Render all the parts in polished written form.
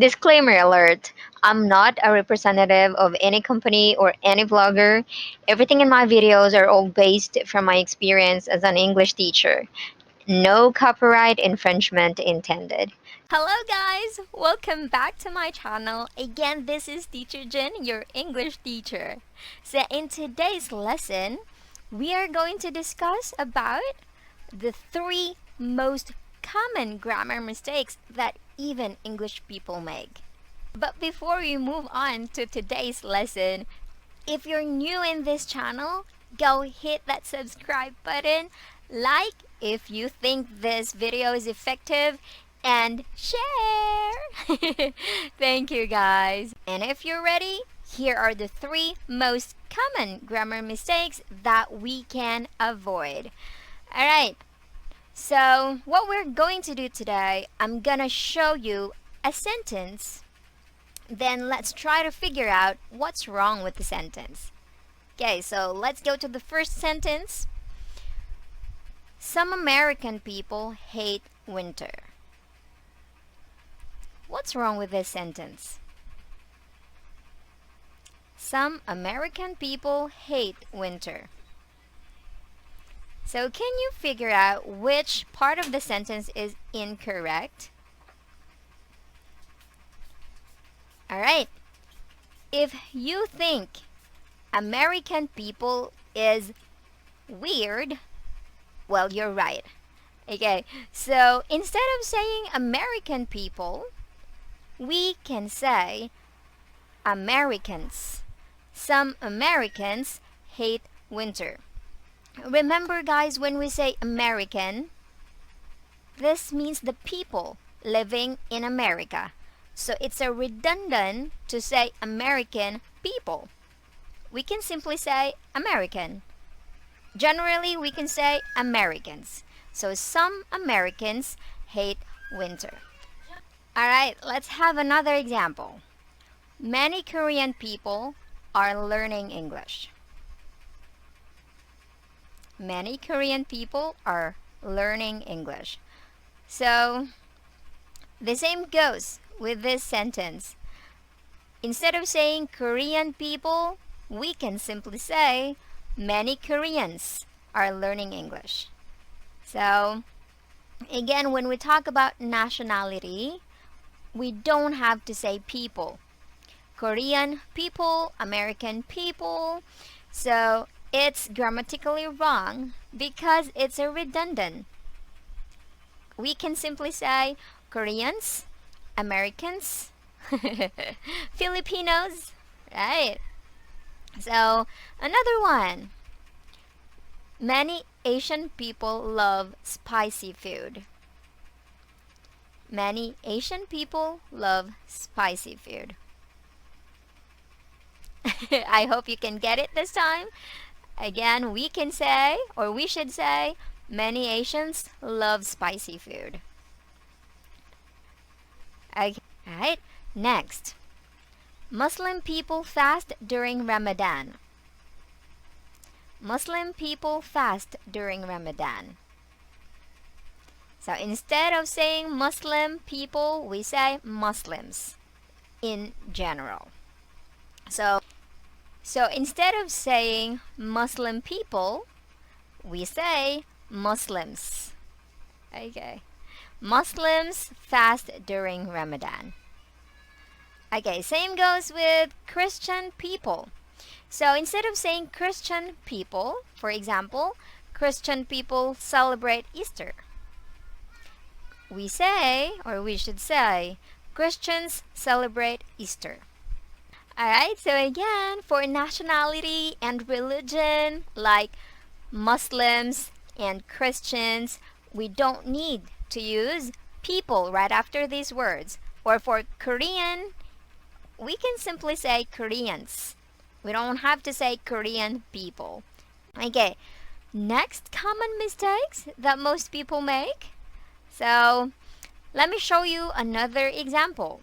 Disclaimer alert. I'm not a representative of any company or any vlogger. Everything in my videos are all based from my experience as an English teacher. No copyright infringement intended. Hello guys! Welcome back to my channel. Again, this is Teacher Jin, your English teacher. So in today's lesson, we are going to discuss about the three most common grammar mistakes that even English people make. But before we move on to today's lesson, if you're new in this channel, go hit that subscribe button, like if you think this video is effective, and share! Thank you guys. And if you're ready, here are the three most common grammar mistakes that we can avoid. Alright, so what we're going to do today, I'm gonna show you a sentence. Then let's try to figure out what's wrong with the sentence. Okay, so let's go to the first sentence. Some American people hate winter. What's wrong with this sentence? Some American people hate winter. So can you figure out which part of the sentence is incorrect? Alright, if you think American people is weird, well, you're right. Okay, so instead of saying American people, we can say Americans. Some Americans hate winter. Remember guys, when we say American, this means the people living in America. So it's a redundant to say American people. We can simply say American. Generally, we can say Americans. So some Americans hate winter. Alright, let's have another example. Many Korean people are learning English. Many Korean people are learning English. So the same goes with this sentence. Instead of saying Korean people, we can simply say many Koreans are learning English. So again, when we talk about nationality, we don't have to say people. Korean people, American people. So it's grammatically wrong because it's a redundant. We can simply say Koreans, Americans, Filipinos, right? So another one. Many Asian people love spicy food. Many Asian people love spicy food. I hope you can get it this time. Again, we can say, or we should say, many Asians love spicy food. Okay, alright, next. Muslim people fast during Ramadan. Muslim people fast during Ramadan. So instead of saying Muslim people, we say Muslims in general. So instead of saying Muslim people, we say Muslims. Okay. Muslims fast during Ramadan. Okay, same goes with Christian people. So instead of saying Christian people, for example, Christian people celebrate Easter, we say, or we should say, Christians celebrate Easter. Alright, so again, for nationality and religion, like Muslims and Christians, we don't need to use people right after these words. Or for Korean, we can simply say Koreans. We don't have to say Korean people. Okay, next common mistakes that most people make. So let me show you another example.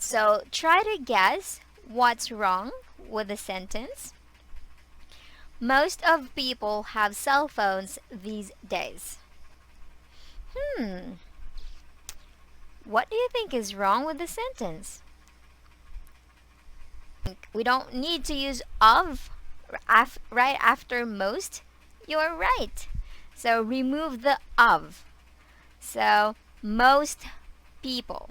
So try to guess what's wrong with the sentence. Most of people have cell phones these days. What do you think is wrong with the sentence? We don't need to use of right after most. You're right. So remove the of. So most people.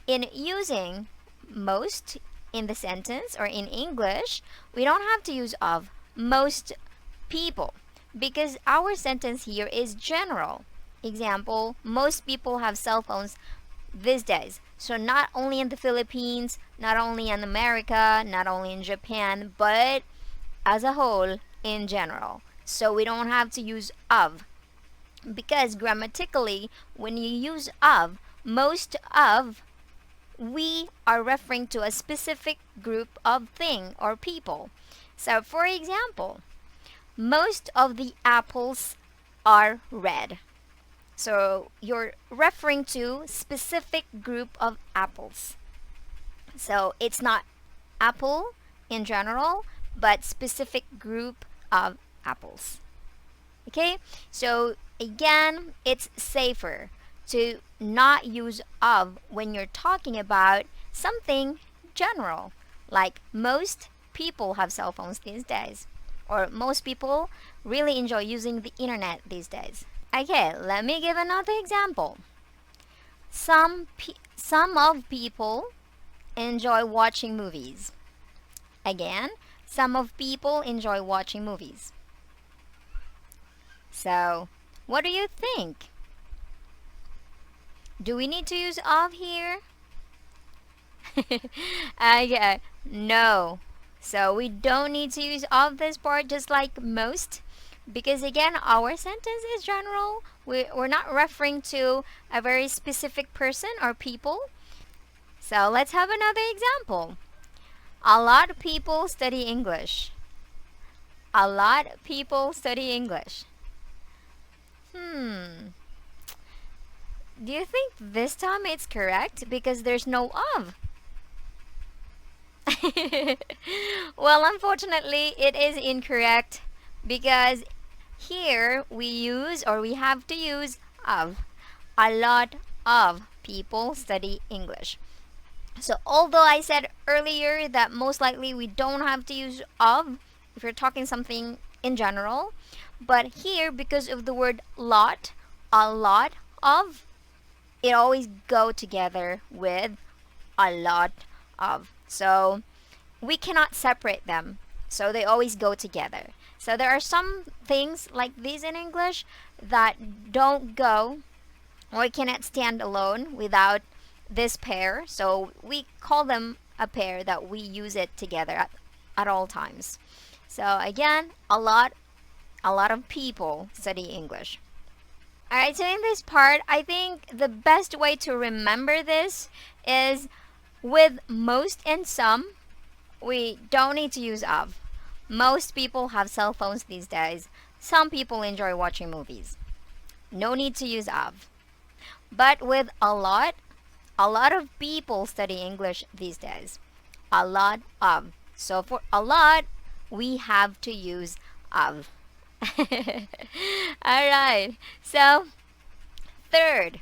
In using most in the sentence or in English, we don't have to use of. Most people, because our sentence here is general. Example, most people have cell phones these days. So not only in the Philippines, not only in America, not only in Japan, but as a whole in general. So we don't have to use of, because grammatically when you use of, most of, we are referring to a specific group of thing or people. So for example, most of the apples are red. So you're referring to specific group of apples. So it's not apple in general, but specific group of apples. Okay? So again, it's safer to not use of when you're talking about something general, like most people have cell phones these days, or most people really enjoy using the internet these days. Okay, let me give another example. Some of people enjoy watching movies. Again, some of people enjoy watching movies. So, what do you think? Do we need to use of here? Okay, no. So we don't need to use of this part, just like most, because again, our sentence is general. We're not referring to a very specific person or people. So let's have another example. A lot of people study English. A lot of people study English. Hmm. Do you think this time it's correct? Because there's no of. Well, unfortunately, it is incorrect, because here we use, or we have to use, of. A lot of people study English. So although I said earlier that most likely we don't have to use of if you're talking something in general, but here, because of the word lot, a lot of, it always go together with a lot of. So we cannot separate them. So they always go together. So there are some things like these in English that don't go, or cannot stand alone without this pair. So we call them a pair that we use it together at all times. So again, a lot of people study English. Alright, so in this part, I think the best way to remember this is with most and some, we don't need to use of. Most people have cell phones these days. Some people enjoy watching movies. No need to use of. But with a lot of people study English these days. A lot of. So for a lot, we have to use of. Alright, so third,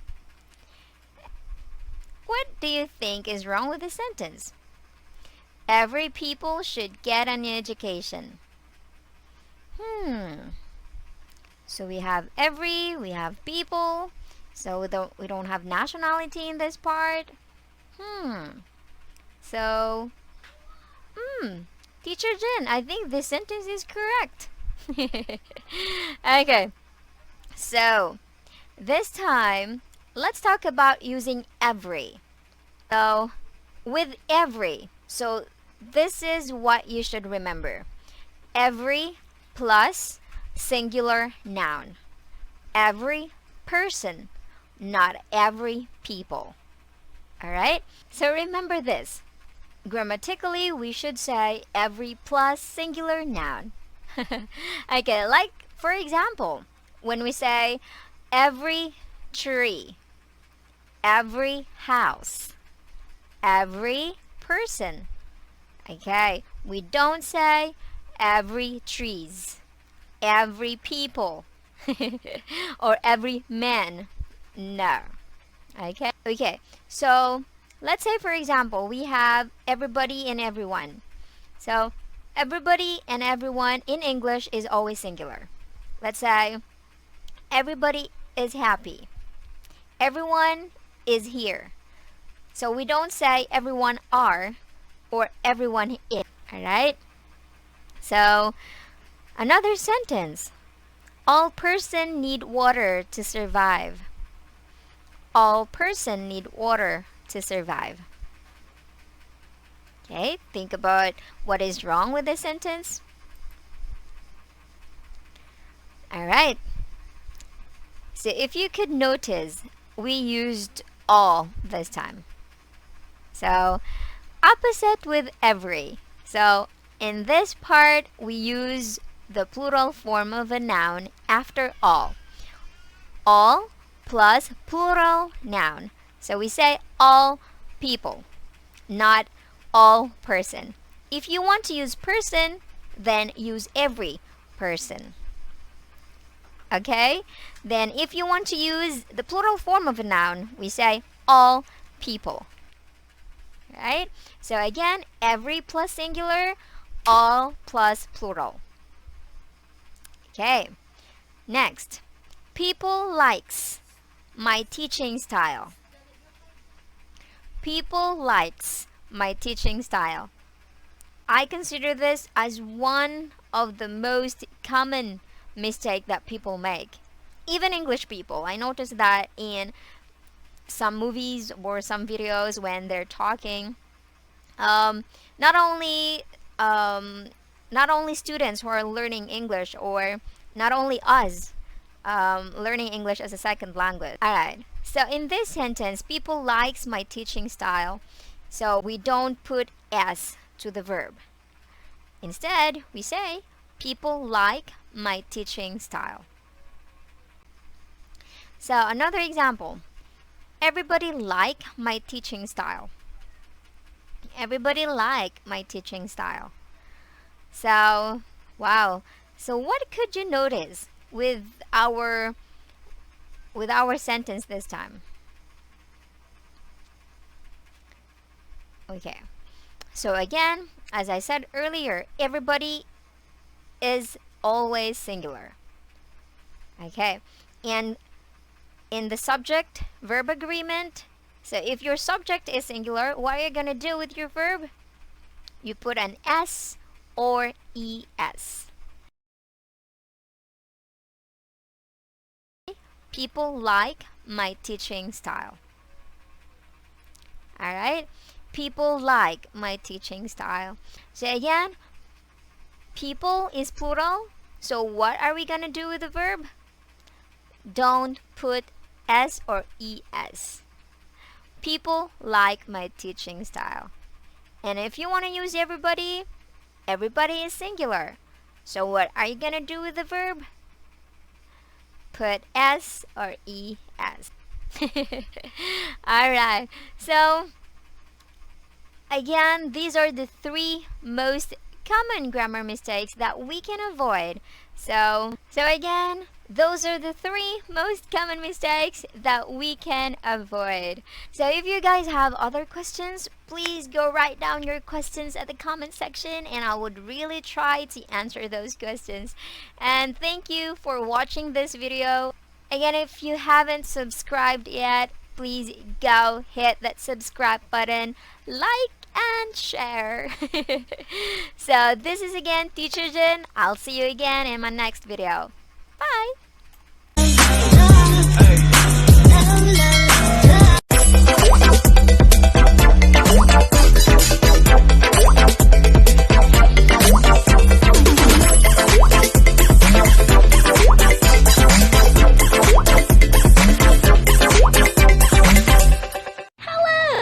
what do you think is wrong with the sentence? Every people should get an education. So we have every, we have people. So we don't have nationality in this part. So, Teacher Jin, I think this sentence is correct. Okay. So, this time, let's talk about using every. So, with every, so this is what you should remember. Every plus singular noun. Every person, not every people. Alright? So remember this. Grammatically, we should say every plus singular noun. Okay, like for example, when we say every tree, every house, every person. Okay, we don't say every trees, every people, or every man. No. Okay. So let's say, for example, we have everybody and everyone. So everybody and everyone in English is always singular. Let's say everybody is happy. Everyone is here. So we don't say everyone are or everyone is. Alright? So another sentence. All person need water to survive. All person need water to survive. Okay, think about what is wrong with this sentence. Alright, so if you could notice, we used all this time. So, opposite with every. So, in this part, we use the plural form of a noun after all. All plus plural noun. So we say all people, not all person. If you want to use person, then use every person. Okay? Then if you want to use the plural form of a noun, we say all people. Right? So again, every plus singular, all plus plural. Okay. Next, people likes my teaching style. People likes my teaching style. I consider this as one of the most common mistake that people make. Even English people. I noticed that in some movies or some videos when they're talking. Um, not only um, not only students who are learning English or not only us learning English as a second language. Alright, so in this sentence, people likes my teaching style. So we don't put s to the verb. Instead, we say people like my teaching style. So another example. Everybody like my teaching style. Everybody like my teaching style. So, wow. So what could you notice with our sentence this time? Okay. So again, as I said earlier, everybody is always singular. Okay. And in the subject verb agreement, so if your subject is singular, what are you going to do with your verb? You put an s or es. People like my teaching style. Alright? People like my teaching style. So again, people is plural. So what are we going to do with the verb? Don't put s or es. People like my teaching style. And if you want to use everybody, everybody is singular. So what are you going to do with the verb? Put s or es. Alright, so again, these are the three most common grammar mistakes that we can avoid. So again, those are the three most common mistakes that we can avoid. So if you guys have other questions, please go write down your questions at the comment section and I would really try to answer those questions. And thank you for watching this video. Again, if you haven't subscribed yet, please go hit that subscribe button, like and share. So this is again Teacher Jin. I'll see you again in my next video. Bye!